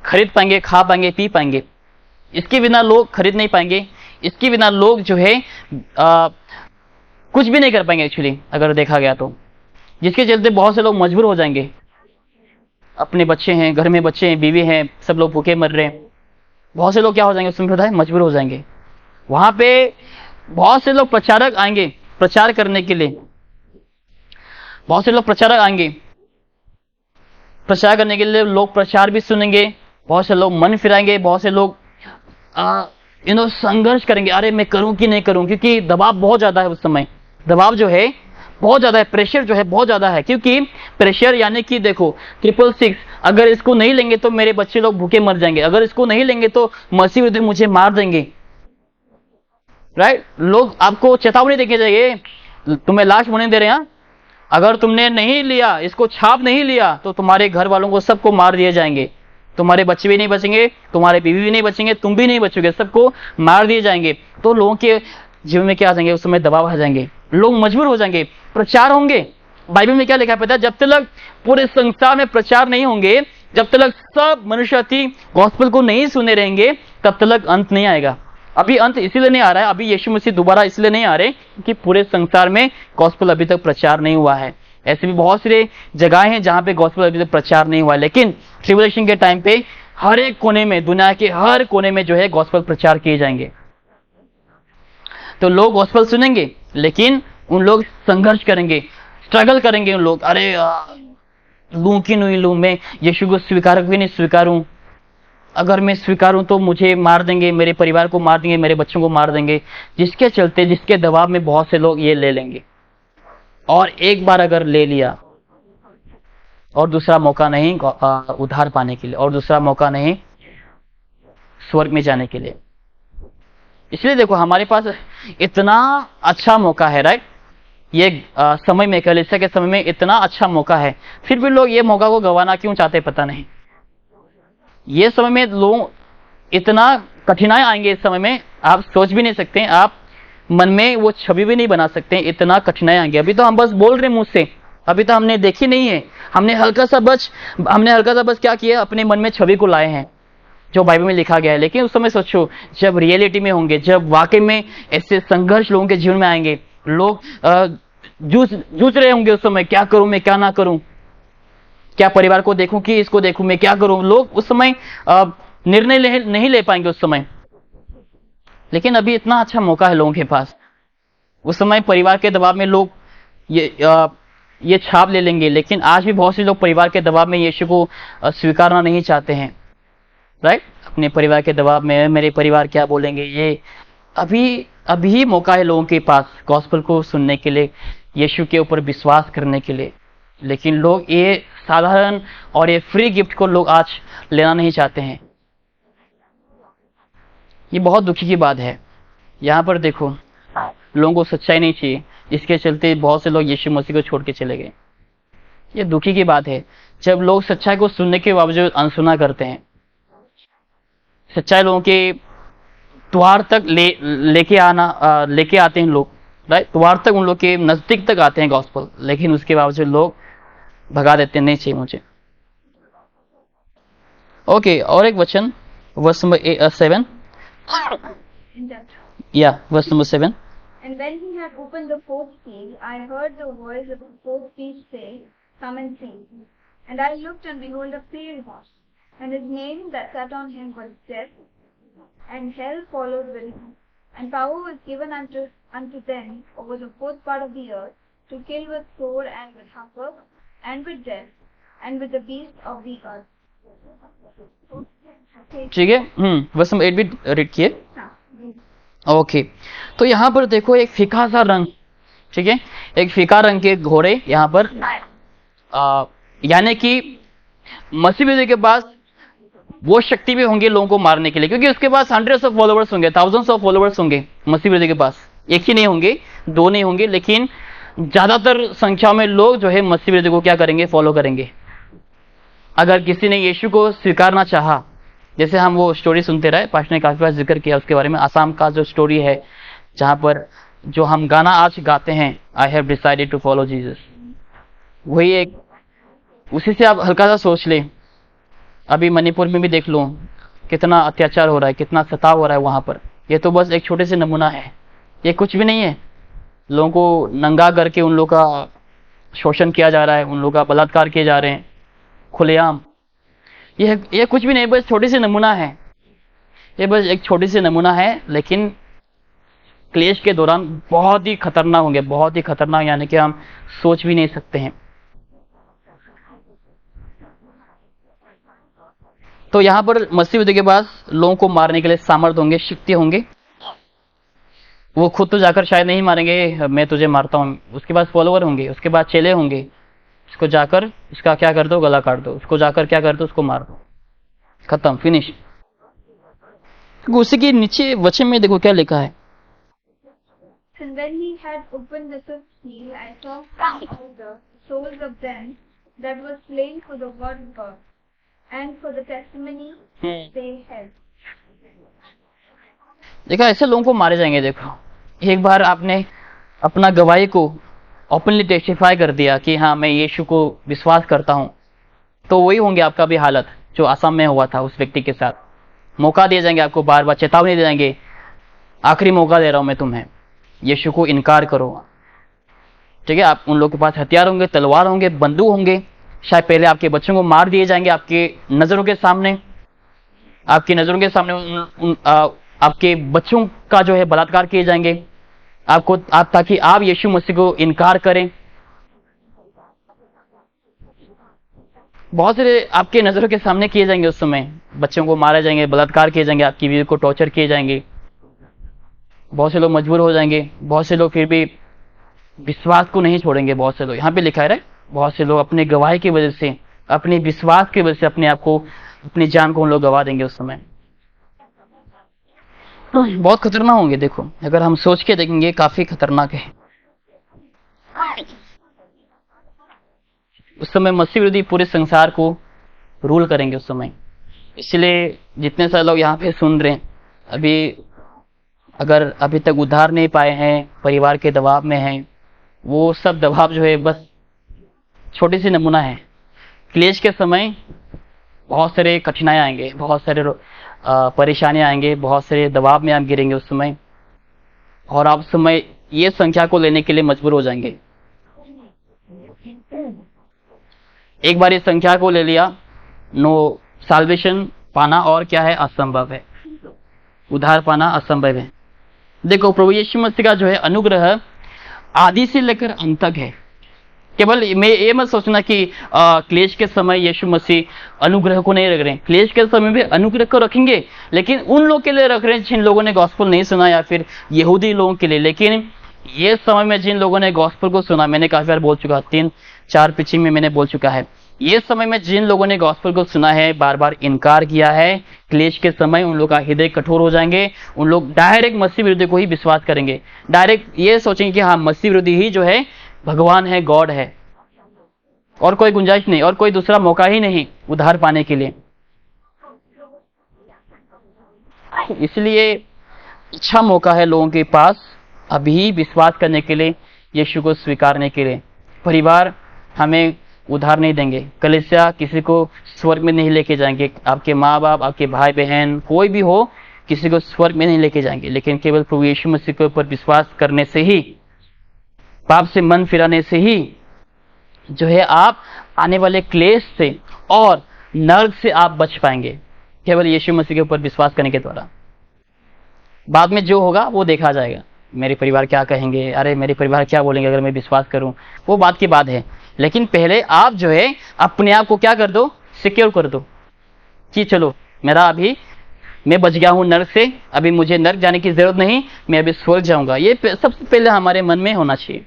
खरीद पाएंगे, खा पाएंगे, पी पाएंगे। इसके बिना लोग खरीद नहीं पाएंगे, इसके बिना लोग जो है कुछ भी नहीं कर पाएंगे एक्चुअली, अगर देखा गया तो। जिसके चलते बहुत से लोग मजबूर हो जाएंगे। अपने बच्चे हैं, घर में बच्चे हैं, बीवी हैं, सब लोग भूखे मर रहे हैं, बहुत से लोग क्या हो जाएंगे उसमें पता है, मजबूर हो जाएंगे। वहां पे बहुत से लोग प्रचारक आएंगे प्रचार करने के लिए, बहुत से लोग प्रचारक आएंगे प्रचार करने के लिए, लोग प्रचार भी सुनेंगे, बहुत से लोग मन फिराएंगे, बहुत से लोग संघर्ष करेंगे, अरे मैं करूं कि नहीं करूं, क्योंकि दबाव बहुत ज्यादा है उस समय, दबाव जो है बहुत ज्यादा है, प्रेशर जो है बहुत ज्यादा है। क्योंकि प्रेशर यानी कि देखो 666, अगर इसको नहीं लेंगे तो मेरे बच्चे लोग भूखे मर जाएंगे, अगर इसको नहीं लेंगे तो मसीह विरोधी मुझे मार देंगे, राइट। लोग आपको चेतावनी देके जाइए, तुम्हें लाश होने दे रहे हैं, अगर तुमने नहीं लिया, इसको छाप नहीं लिया तो तुम्हारे घर वालों को सबको मार दिए जाएंगे, तुम्हारे बच्चे भी नहीं बचेंगे, तुम्हारे बीवी भी नहीं बचेंगे, तुम भी नहीं बचोगे, सबको मार दिए जाएंगे। तो लोगों के जीवन में क्या आ जाएंगे, उस समय दबाव आ जाएंगे, लोग मजबूर हो जाएंगे, प्रचार होंगे। बाइबल में क्या लिखा है पता है, जब तक पूरे संसार में प्रचार नहीं होंगे, जब तक सब मनुष्य गॉस्पेल को नहीं सुने रहेंगे, तब तक अंत नहीं आएगा। अभी अंत इसीलिए नहीं आ रहा है, अभी यीशु मसीह दोबारा इसलिए नहीं आ रहे कि पूरे संसार में गॉस्पेल अभी तक प्रचार नहीं हुआ है। ऐसे भी बहुत सारे जगह हैं जहां पे गॉस्पेल अभी तक प्रचार नहीं हुआ है, लेकिन ट्रिब्यूलेशन के टाइम पे हर एक कोने में, दुनिया के हर कोने में जो है गॉस्पेल प्रचार किए जाएंगे। तो लोग गॉस्पेल सुनेंगे, लेकिन उन लोग संघर्ष करेंगे, स्ट्रगल करेंगे उन लोग, अरे लूं कि नहीं लूं, मैं यीशु को स्वीकार भी नहीं स्वीकारूं, अगर मैं स्वीकारूं तो मुझे मार देंगे, मेरे परिवार को मार देंगे, मेरे बच्चों को मार देंगे, जिसके चलते, जिसके दबाव में बहुत से लोग ये ले लेंगे। और एक बार अगर ले लिया और दूसरा मौका नहीं उद्धार पाने के लिए, और दूसरा मौका नहीं स्वर्ग में जाने के लिए। इसलिए देखो हमारे पास इतना अच्छा मौका है, राइट। ये समय में, कलीसिया के समय में इतना अच्छा मौका है, फिर भी लोग ये मौका को गंवाना क्यों चाहते पता नहीं। ये समय में लोग इतना कठिनाई आएंगे, इस समय में आप सोच भी नहीं सकते, आप मन में वो छवि भी नहीं बना सकते, इतना कठिनाई आएंगे। अभी तो हम बस बोल रहे मुंह से, अभी तो हमने देखी नहीं है, हमने हल्का सा बस क्या किया, अपने मन में छवि को लाए हैं जो बाइबल में लिखा गया है। लेकिन उस समय सोचो जब रियलिटी में होंगे, जब वाकई में ऐसे संघर्ष लोगों के जीवन में आएंगे, लोग जूझ रहे होंगे उस समय, क्या करूं मैं, क्या ना करूं, क्या परिवार को देखूं कि इसको देखूं, मैं क्या करूं। लोग उस समय निर्णय नहीं ले पाएंगे उस समय। लेकिन अभी इतना अच्छा मौका है लोगों के पास, उस समय परिवार के दबाव में लोग ये छाप ले लेंगे। लेकिन आज भी बहुत से लोग परिवार के दबाव में यीशु को स्वीकारना नहीं चाहते हैं, राइट। अपने परिवार के दबाव में मेरे परिवार क्या बोलेंगे, ये अभी मौका है लोगों के पास गॉस्पेल को सुनने के लिए, यीशु के ऊपर विश्वास करने के लिए। लेकिन लोग ये साधारण और ये फ्री गिफ्ट को लोग आज लेना नहीं चाहते हैं। ये बहुत दुखी की बात है। यहाँ पर देखो लोगों को सच्चाई नहीं चाहिए, इसके चलते बहुत से लोग यीशु मसीह को छोड़ के चले गए। ये दुखी की बात है जब लोग सच्चाई को सुनने के बावजूद अनसुना करते हैं। सच्चाई लोगों के द्वार तक लेके आते हैं लोग, राइट। द्वार तक, उन लोग के नजदीक तक आते हैं गॉस्पेल, लेकिन उसके बावजूद लोग भगा देते हैं, नहीं चाहिए मुझे। ओके, और एक वचन, वर्स नंबर 7, या verse number 7। And when he had opened the fourth seal, I heard the voice of the fourth beast say, "Come and see." And I looked, and behold, a pale horse, and his name that sat on him was Death, and hell followed with him. And power was given unto them over the fourth part of the earth, to kill with sword, and with hunger, and with death, and with the beasts of the earth. ठीक है, verse number 8 भी read किए। Okay, तो यहाँ पर देखो एक फीका सा रंग, ठीक है, एक फीका रंग के घोड़े यहाँ पर, यानी कि मसीह विरोधी के पास वो शक्ति भी होंगे लोगों को मारने के लिए, क्योंकि उसके पास हंड्रेड्स ऑफ फॉलोवर्स होंगे, थाउजेंड्स ऑफ फॉलोवर्स होंगे मसीह विरोधी के पास। एक ही नहीं होंगे, दो नहीं होंगे, लेकिन ज्यादातर संख्या में लोग जो है मसीह विरोधी को क्या करेंगे, फॉलो करेंगे। अगर किसी ने यीशु को स्वीकारना चाहा, जैसे हम वो स्टोरी सुनते रहे, पास्टर ने काफी बार जिक्र किया उसके बारे में, आसाम का जो स्टोरी है, जहां पर जो हम गाना आज गाते हैं, I have decided to follow Jesus, वही एक, उसी से आप हल्का सा सोच ले। अभी मणिपुर में भी देख लो कितना अत्याचार हो रहा है, कितना सताव हो रहा है वहां पर। ये तो बस एक छोटे से नमूना है, ये कुछ भी नहीं है। लोगों को नंगा करके उन लोगों का शोषण किया जा रहा है, उन लोगों का बलात्कार किए जा रहे हैं खुलेआम। ये कुछ भी नहीं, बस छोटी सी नमूना है, ये बस एक छोटी सी नमूना है, लेकिन क्लेश के दौरान बहुत ही खतरनाक होंगे, बहुत ही खतरनाक, यानी कि हम सोच भी नहीं सकते हैं। तो यहाँ पर मसीह विरोधी के पास लोगों को मारने के लिए सामर्थ्य होंगे, शक्ति होंगे। वो खुद तो जाकर शायद नहीं मारेंगे, मैं तुझे मारता हूँ, उसके पास फॉलोवर होंगे, उसके बाद चेले होंगे, इसको जाकर इसका क्या कर दो, गला काट दो, उसको जाकर क्या कर दो, उसको मार दो, खत्म, फिनिश। उसी के नीचे वचन में देखो क्या लिखा है। And when he had opened the fifth seal, I saw come out the souls of them that were slain for the word of God and for the testimony they held. देखा, ऐसे लोगों को मारे जाएंगे। देखो, एक बार आपने अपना गवाही को ओपनली टेस्टिफाई कर दिया कि हाँ मैं यीशु को विश्वास करता हूँ, तो वही होंगे आपका भी हालत जो आसाम में हुआ था उस व्यक्ति के साथ। मौका दिए जाएंगे आपको, बार बार चेतावनी दे जाएंगे, आखिरी मौका दे रहा हूं मैं तुम्हें, यीशु को इनकार करो। ठीक है, आप उन लोगों के पास हथियार होंगे, तलवार होंगे, बंदूक होंगे, शायद पहले आपके बच्चों को मार दिए जाएंगे आपके नजरों के सामने, आपकी नजरों के सामने आपके बच्चों का जो है बलात्कार किए जाएंगे ताकि आप यीशु मसीह को इनकार करें। बहुत सारे आपके नजरों के सामने किए जाएंगे, उस समय बच्चों को मारे जाएंगे, बलात्कार किए जाएंगे, आपकी बीवी को टॉर्चर किए जाएंगे। बहुत से लोग मजबूर हो जाएंगे, बहुत से लोग फिर भी विश्वास को नहीं छोड़ेंगे। बहुत से लोग, यहाँ पे लिखा है, बहुत से लोग अपने गवाही की वजह से, अपने विश्वास की वजह से अपने आप को, अपनी जान को उन लोग गवा देंगे उस समय। बहुत खतरनाक होंगे। देखो, अगर हम सोच के देखेंगे काफी खतरनाक है। उस समय मसीह विरोधी पूरे संसार को रूल करेंगे उस समय। इसलिए जितने सारे लोग यहाँ पे सुन रहे हैं, अगर अभी तक उद्धार नहीं पाए हैं, परिवार के दबाव में हैं, वो सब दबाव जो है बस छोटी सी नमूना है। क्लेश के समय बहुत सारे कठिनाई आएंगे, बहुत सारे परेशानियां आएंगे, बहुत सारे दबाव में आप गिरेंगे उस समय, और आप उस समय ये संख्या को लेने के लिए मजबूर हो जाएंगे। एक बार इस संख्या को ले लिया, नो साल्वेशन पाना और क्या है, असंभव है, उद्धार पाना असंभव है। देखो, प्रभु यीशु मसीह का जो है अनुग्रह आदि से लेकर अंत तक है। केवल मैं ये मत सोचना कि क्लेश के समय यीशु मसीह अनुग्रह को नहीं रख रहे हैं। क्लेश के समय भी अनुग्रह को रखेंगे, लेकिन उन लोगों के लिए रख रहे हैं जिन लोगों ने गॉस्पेल नहीं सुना, या फिर यहूदी लोगों के लिए। लेकिन ये समय में जिन लोगों ने गॉस्पेल को सुना, मैंने काफी बार बोल चुका, 3-4 पिचिंग में मैंने बोल चुका है, ये समय में जिन लोगों ने गॉस्पेल को सुना है, बार बार इनकार किया है, क्लेश के समय उन लोगों का हृदय कठोर हो जाएंगे। उन लोग डायरेक्ट मसीह विरोधी को ही विश्वास करेंगे, डायरेक्ट ये सोचेंगे कि हाँ मसीह विरोधी ही जो है भगवान है, गॉड है, और कोई गुंजाइश नहीं, और कोई दूसरा मौका ही नहीं उद्धार पाने के लिए। इसलिए अच्छा मौका है लोगों के पास अभी विश्वास करने के लिए, यीशु को स्वीकारने के लिए। परिवार हमें उधार नहीं देंगे, कलीसिया किसी को स्वर्ग में नहीं लेके जाएंगे, आपके माँ बाप, आपके भाई बहन, कोई भी हो, किसी को स्वर्ग में नहीं लेके जाएंगे, लेकिन केवल प्रभु यीशु मसीह के ऊपर विश्वास करने से ही, पाप से मन फिराने से ही जो है आप आने वाले क्लेश से और नरक से आप बच पाएंगे, केवल यीशु मसीह के ऊपर विश्वास करने के द्वारा। बाद में जो होगा वो देखा जाएगा, मेरे परिवार क्या कहेंगे, अरे मेरे परिवार क्या बोलेंगे अगर मैं विश्वास करूं, वो बात की बात है। लेकिन पहले आप जो है अपने आप को क्या कर दो, सिक्योर कर दो कि चलो मेरा अभी मैं बच गया हूं नरक से, अभी मुझे नरक जाने की जरूरत नहीं, मैं अभी स्वर्ग जाऊंगा। ये सबसे पहले हमारे मन में होना चाहिए।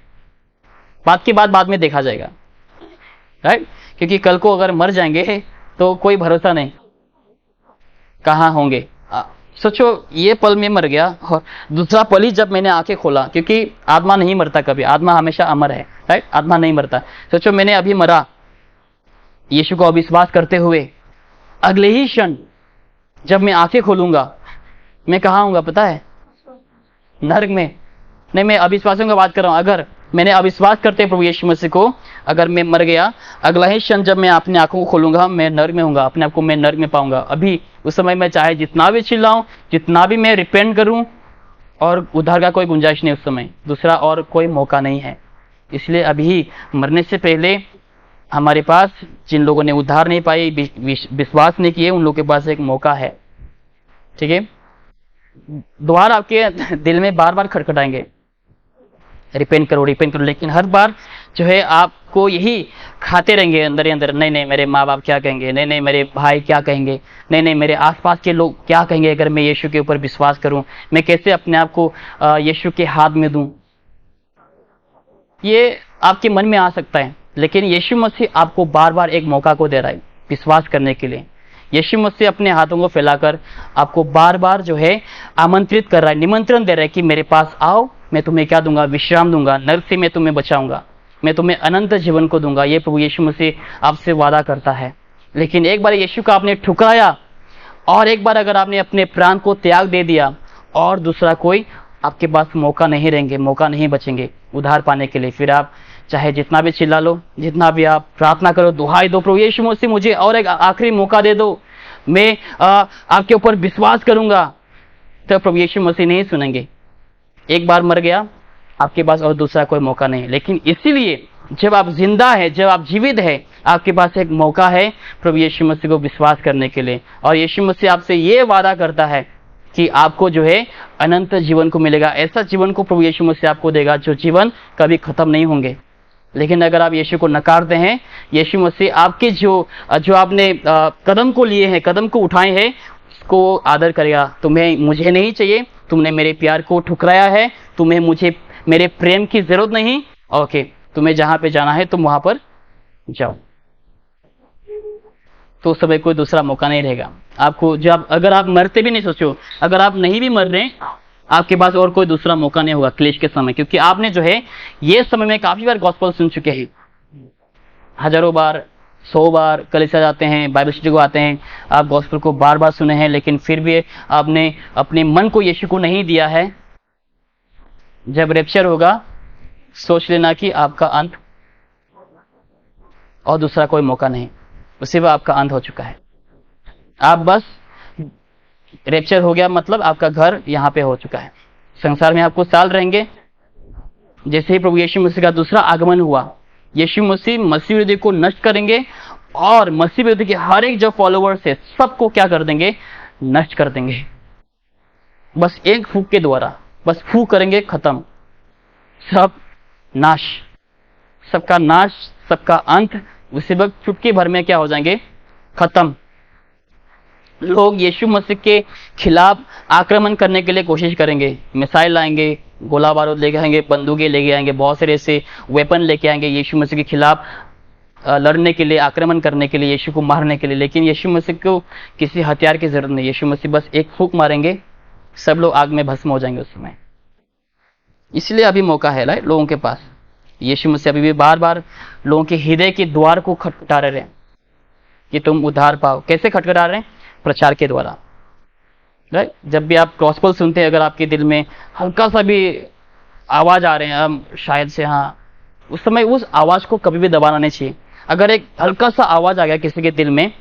बात की बात बाद में देखा जाएगा, राइट? क्योंकि कल को अगर मर जाएंगे तो कोई भरोसा नहीं कहाँ होंगे। सोचो, ये पल में मर गया और दूसरा पल ही जब मैंने आंखें खोला, क्योंकि आत्मा नहीं मरता कभी, आत्मा हमेशा अमर है, राइट? आत्मा नहीं मरता। सोचो मैंने अभी मरा यीशु को अविश्वास करते हुए, अगले ही क्षण जब मैं आंखें खोलूंगा मैं कहाँ होऊंगा पता है? नरक में। नहीं, मैं अविश्वासियों की बात कर रहा हूं। अगर मैंने अविश्वास करते प्रभु यीशु मसीह को, अगर मैं मर गया, अगला ही क्षण जब मैं अपनी आंखों को खोलूंगा मैं नरक में होऊंगा, अपने आप को मैं नरक में पाऊंगा। अभी उस समय मैं चाहे जितना भी चिल्लाऊं, जितना भी मैं रिपेंट करूं, और उद्धार का कोई गुंजाइश नहीं उस समय, दूसरा और कोई मौका नहीं है। इसलिए अभी मरने से पहले हमारे पास जिन लोगों ने उद्धार नहीं पाई, विश्वास नहीं किए, उन लोगों के पास एक मौका है। ठीक है, द्वार आपके दिल में बार बार खटखटाएंगे, रिपेंट करो रिपेंट करो, लेकिन हर बार जो है आपको यही खाते रहेंगे अंदर ही अंदर, नहीं नहीं मेरे माँ बाप क्या कहेंगे, नहीं नहीं मेरे भाई क्या कहेंगे, नहीं नहीं मेरे आसपास के लोग क्या कहेंगे अगर मैं यीशु के ऊपर विश्वास करूं, मैं कैसे अपने आप को यीशु के हाथ में दूं। ये आपके मन में आ सकता है, लेकिन यीशु मसीह आपको बार बार एक मौका को दे रहा है विश्वास करने के लिए। यीशु मसीह अपने हाथों को फैलाकर आपको बार बार जो है आमंत्रित कर रहा है, निमंत्रण दे रहा है कि मेरे पास आओ, मैं तुम्हें क्या दूंगा, विश्राम दूंगा, नरक से मैं तुम्हें बचाऊंगा, मैं तुम्हें अनंत जीवन को दूंगा। ये प्रभु यीशु मसीह आपसे वादा करता है। लेकिन एक बार यीशु का आपने ठुकराया, और एक बार अगर आपने अपने प्राण को त्याग दे दिया, और दूसरा कोई आपके पास मौका नहीं रहेंगे, मौका नहीं बचेंगे उद्धार पाने के लिए। फिर आप चाहे जितना भी चिल्ला लो, जितना भी आप प्रार्थना करो, दुहाई दो, प्रभु यीशु मसीह मुझे और एक आखिरी मौका दे दो, मैं आपके ऊपर विश्वास करूंगा, तो प्रभु यीशु मसीह नहीं सुनेंगे। एक बार मर गया, आपके पास और दूसरा कोई मौका नहीं। लेकिन इसीलिए जब आप जिंदा है, जब आप जीवित है, आपके पास एक मौका है प्रभु यीशु मसीह को विश्वास करने के लिए। और यीशु मसीह आपसे ये वादा करता है कि आपको जो है अनंत जीवन को मिलेगा। ऐसा जीवन को प्रभु यीशु मसीह आपको देगा जो जीवन कभी खत्म नहीं होंगे। लेकिन अगर आप यीशु को नकारते हैं, यीशु मसीह आपके जो आपने कदम को लिए हैं, कदम को उठाए हैं, उसको आदर करेगा। तुम्हें मुझे नहीं चाहिए, तुमने मेरे प्यार को ठुकराया है, तुम्हें मुझे मेरे प्रेम की जरूरत नहीं, ओके, तुम्हें जहां पे जाना है तुम वहां पर जाओ। तो उस समय कोई दूसरा मौका नहीं रहेगा आपको। जब अगर आप मरते भी नहीं, सोचो अगर आप नहीं भी मर रहे, आपके पास और कोई दूसरा मौका नहीं होगा क्लेश के समय, क्योंकि आपने जो है ये समय में काफी बार गॉस्पेल सुन चुके हैं, हजारों बार, 100 बार कलीसिया जाते हैं, बाइबल स्टडी को आते हैं, आप गॉस्पेल को बार बार सुने हैं, लेकिन फिर भी आपने अपने मन को यीशु को नहीं दिया है। जब रैप्चर होगा, सोच लेना कि आपका अंत, और दूसरा कोई मौका नहीं, उसी वक्त आपका अंत हो चुका है। आप बस रैप्चर हो गया मतलब आपका घर यहाँ पे हो चुका है। संसार में आप कुछ साल रहेंगे। जैसे ही प्रभु यीशु मसीह का दूसरा आगमन हुआ, यीशु मसीह मसीह विरोधी को नष्ट करेंगे, और मसीह विरोधी के हर एक जो फॉलोवर्स है सबको क्या कर देंगे, नष्ट कर देंगे। बस एक फूंक के द्वारा, बस फूंक करेंगे, खत्म, सब नाश, सबका नाश, सबका अंत। उसी वक्त चुटकी भर में क्या हो जाएंगे, खत्म। लोग यीशु मसीह के खिलाफ आक्रमण करने के लिए कोशिश करेंगे, मिसाइल लाएंगे, गोला बारूद लेके आएंगे, बंदूकें लेके आएंगे, बहुत सारे ऐसे वेपन लेके आएंगे यीशु मसीह के खिलाफ लड़ने के लिए, आक्रमण करने के लिए, यीशु को मारने के लिए। लेकिन यीशु मसीह को किसी हथियार की जरूरत नहीं। यीशु मसीह बस एक फूंक मारेंगे, सब लोग आग में भस्म हो जाएंगे उस समय। इसलिए अभी मौका है लोगों के पास। यीशु मसीह अभी भी बार बार लोगों के हृदय के द्वार को खटखटा रहे हैं कि तुम उद्धार पाओ। कैसे खटखटा रहे हैं? प्रचार के द्वारा। राइट, जब भी आप गॉस्पेल सुनते हैं, अगर आपके दिल में हल्का सा भी आवाज आ रहे हैं, हम शायद से, हाँ, उस समय उस आवाज को कभी भी दबाना नहीं चाहिए। अगर एक हल्का सा आवाज आ गया किसी के दिल में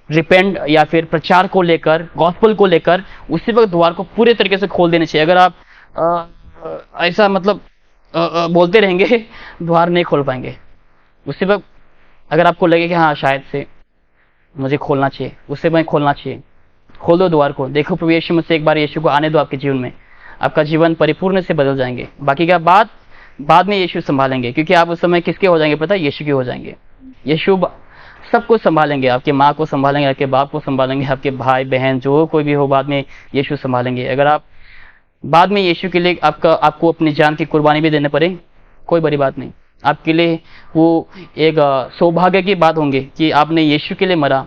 रिपेंट या फिर प्रचार को लेकर, गॉस्पेल को लेकर, उसी वक्त द्वार को पूरे तरीके से खोल देने चाहिए। अगर आप ऐसा मतलब बोलते रहेंगे, द्वार नहीं खोल पाएंगे। उसी वक्त अगर आपको लगे कि हाँ शायद से मुझे खोलना चाहिए, उससे मैं खोलना चाहिए, खोल दो द्वार को। देखो प्रभु यीशु मसीह, एक बार यीशु को आने दो आपके जीवन में, आपका जीवन परिपूर्ण से बदल जाएंगे। बाकी का बाद में यीशु संभालेंगे, क्योंकि आप उस समय किसके हो जाएंगे पता है? यीशु के हो जाएंगे। यीशु सब कुछ संभालेंगे, आपके माँ को संभालेंगे, आपके बाप को संभालेंगे, आपके भाई बहन जो कोई भी हो, बाद में यीशु संभालेंगे। अगर आप बाद में यीशु के लिए आपको अपनी जान की कुर्बानी भी देने पड़े, कोई बड़ी बात नहीं। आपके लिए वो एक सौभाग्य की बात होंगे कि आपने यीशु के लिए मरा।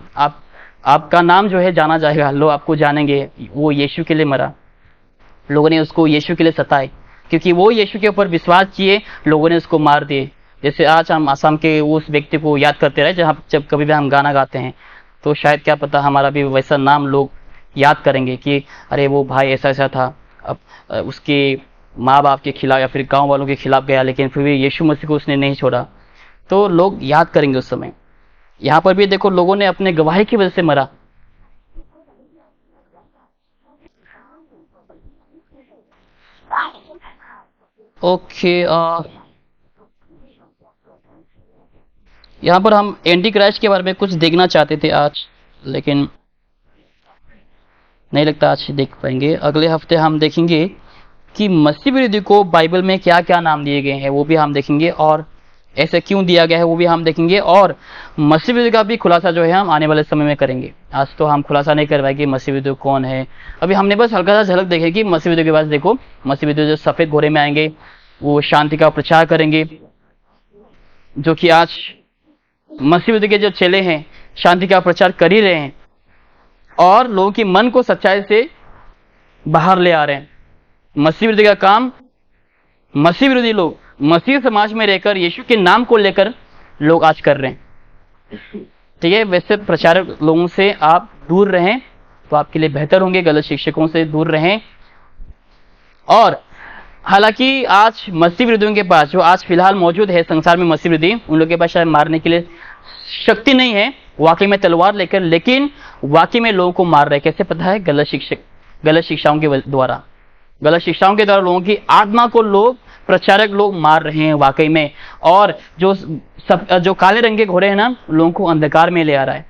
आपका नाम जो है जाना जाएगा, लोग आपको जानेंगे, वो यीशु के लिए मरा। लोगों ने उसको यीशु के लिए सताए, क्योंकि वो यीशु के ऊपर विश्वास किए, लोगों ने उसको मार दिए। जैसे आज हम आसाम के उस व्यक्ति को याद करते रहे, जब कभी भी हम गाना गाते हैं, तो शायद क्या पता हमारा भी वैसा नाम लोग याद करेंगे कि अरे वो भाई ऐसा ऐसा था, अब उसके माँ बाप के खिलाफ या फिर गांव वालों के खिलाफ गया, लेकिन फिर भी यीशु मसीह को उसने नहीं छोड़ा, तो लोग याद करेंगे उस समय। यहाँ पर भी देखो, लोगों ने अपने गवाही की वजह से मरा। ओके, यहाँ पर हम एंटी क्राइस्ट के बारे में कुछ देखना चाहते थे आज, लेकिन नहीं लगता आज देख पाएंगे। अगले हफ्ते हम देखेंगे कि मसीह विरोधी को बाइबल में क्या क्या नाम दिए गए हैं, वो भी हम देखेंगे, और ऐसे क्यों दिया गया है वो भी हम देखेंगे, और मसीह विरोधी का भी खुलासा जो है हम आने वाले समय में करेंगे। आज तो हम खुलासा नहीं कर पाएंगे मसीह विरोधी कौन है, अभी हमने बस हल्का सा झलक देखे कि मसीह विरोधी के पास देखो, मसीह विरोधी जो सफेद घोड़े में आएंगे वो शांति का प्रचार करेंगे, जो कि आज मसीह विरोधी के जो चेले हैं शांति का प्रचार कर ही रहे हैं और लोगों की मन को सच्चाई से बाहर ले आ रहे हैं। मसीह विरोधी का काम, मसीह विरोधी लोग मसीह समाज में रहकर यीशु के नाम को लेकर लोग आज कर रहे हैं। ठीक है, वैसे प्रचारक लोगों से आप दूर रहें तो आपके लिए बेहतर होंगे, गलत शिक्षकों से दूर रहें। और हालांकि आज मसीह विरोधियों के पास, जो आज फिलहाल मौजूद है संसार में मसीह विरोधी, उन लोगों के पास शायद मारने के लिए शक्ति नहीं है वाकई में तलवार लेकर, लेकिन वाकई में लोगों को मार रहे। कैसे पता है? गलत शिक्षाओं के द्वारा, गलत शिक्षाओं के द्वारा लोगों की आत्मा को लोग, प्रचारक लोग मार रहे हैं वाकई में। और जो काले रंग के घोड़े हैं ना, लोगों को अंधकार में ले आ रहा है,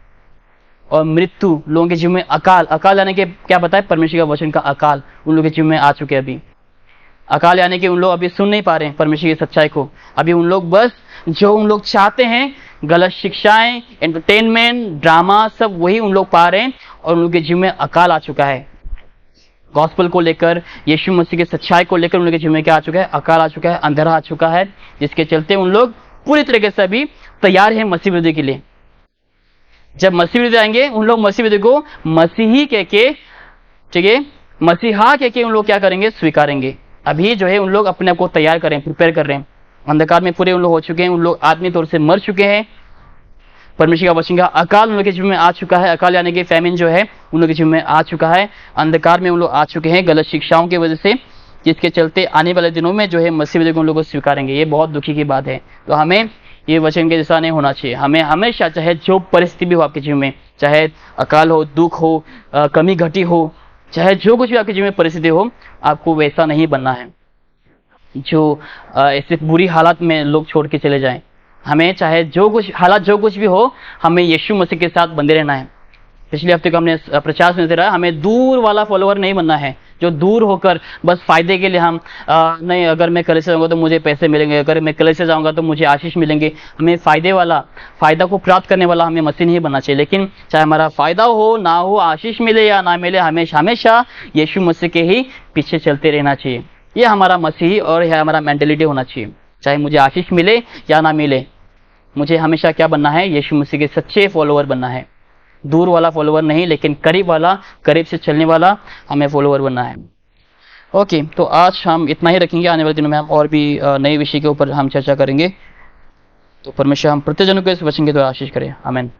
और मृत्यु लोगों के जीवन में, अकाल यानी कि क्या पता है? परमेश्वर का वचन का अकाल उन लोगों के जीवन में आ चुके हैं। अभी अकाल यानी कि उन लोग अभी सुन नहीं पा रहे हैं परमेश्वर की सच्चाई को। अभी उन लोग बस जो उन लोग चाहते हैं, गलत शिक्षाएं, एंटरटेनमेंट, ड्रामा, सब वही उन लोग पा रहे हैं, और उन लोग के जीवन में अकाल आ चुका है। गॉस्पेल को लेकर, यीशु मसीह की सच्चाई को लेकर उन लोगों के जीवन में क्या आ चुका है? अकाल आ चुका है, अंधेरा आ चुका है, जिसके चलते उन लोग पूरी तरीके से अभी तैयार हैं मसीह विरोधी के लिए। जब मसीह विरोधी आएंगे, उन लोग मसीह विरोधी को मसीही कह के, ठीक है, मसीहा कह के उन लोग क्या करेंगे? स्वीकारेंगे। अभी जो है उन लोग अपने आप को तैयार करें, प्रिपेयर कर रहे हैं। अंधकार में पूरे उन लोग हो चुके हैं, उन लोग आत्मीय तौर से मर चुके हैं। परमेश्वर का वचन का अकाल उन लोगों के जीवन में आ चुका है। अकाल यानी कि फैमिन जो है उन लोगों के जीवन में आ चुका है। अंधकार में उन लोग आ चुके हैं गलत शिक्षाओं की वजह से, जिसके चलते आने वाले दिनों में जो है मसीह विरोधी को उन लोगों को स्वीकारेंगे। ये बहुत दुखी की बात है। तो हमें ये वचन के जैसा नहीं होना चाहिए। हमें हमेशा, चाहे जो परिस्थिति भी हो आपके जीवन में, चाहे अकाल हो, दुख हो, कमी घटी हो, चाहे जो कुछ भी आपके जीवन में परिस्थिति हो, आपको वैसा नहीं बनना है जो ऐसे बुरी हालत में लोग छोड़ के चले जाएं। हमें चाहे जो कुछ भी हो, हमें यीशु मसीह के साथ बंधे रहना है। पिछले हफ्ते को हमने प्रचार सुनते रहा, हमें दूर वाला फॉलोअर नहीं बनना है, जो दूर होकर बस फायदे के लिए हम नहीं, अगर मैं कलीसिया जाऊंगा तो मुझे पैसे मिलेंगे, अगर मैं कलीसिया जाऊंगा तो मुझे आशीष मिलेंगे। हमें फायदा को प्राप्त करने वाला हमें मसीह नहीं बनना चाहिए। लेकिन चाहे हमारा फायदा हो ना हो, आशीष मिले या ना मिले, हमेशा यीशु मसीह के ही पीछे चलते रहना चाहिए। ये हमारा मसीही और यह हमारा मेंटेलिटी होना चाहिए। चाहे मुझे आशीष मिले या ना मिले, मुझे हमेशा क्या बनना है? यीशु मसीह के सच्चे फॉलोअर बनना है। दूर वाला फॉलोअर नहीं, लेकिन करीब वाला, करीब से चलने वाला हमें फॉलोअर बनना है। ओके, तो आज हम इतना ही रखेंगे। आने वाले दिनों में हम और भी नए विषय के ऊपर हम चर्चा करेंगे। तो परमेश्वर हम प्रत्येक जनों को इस वचन के द्वारा आशीष करें। आमीन।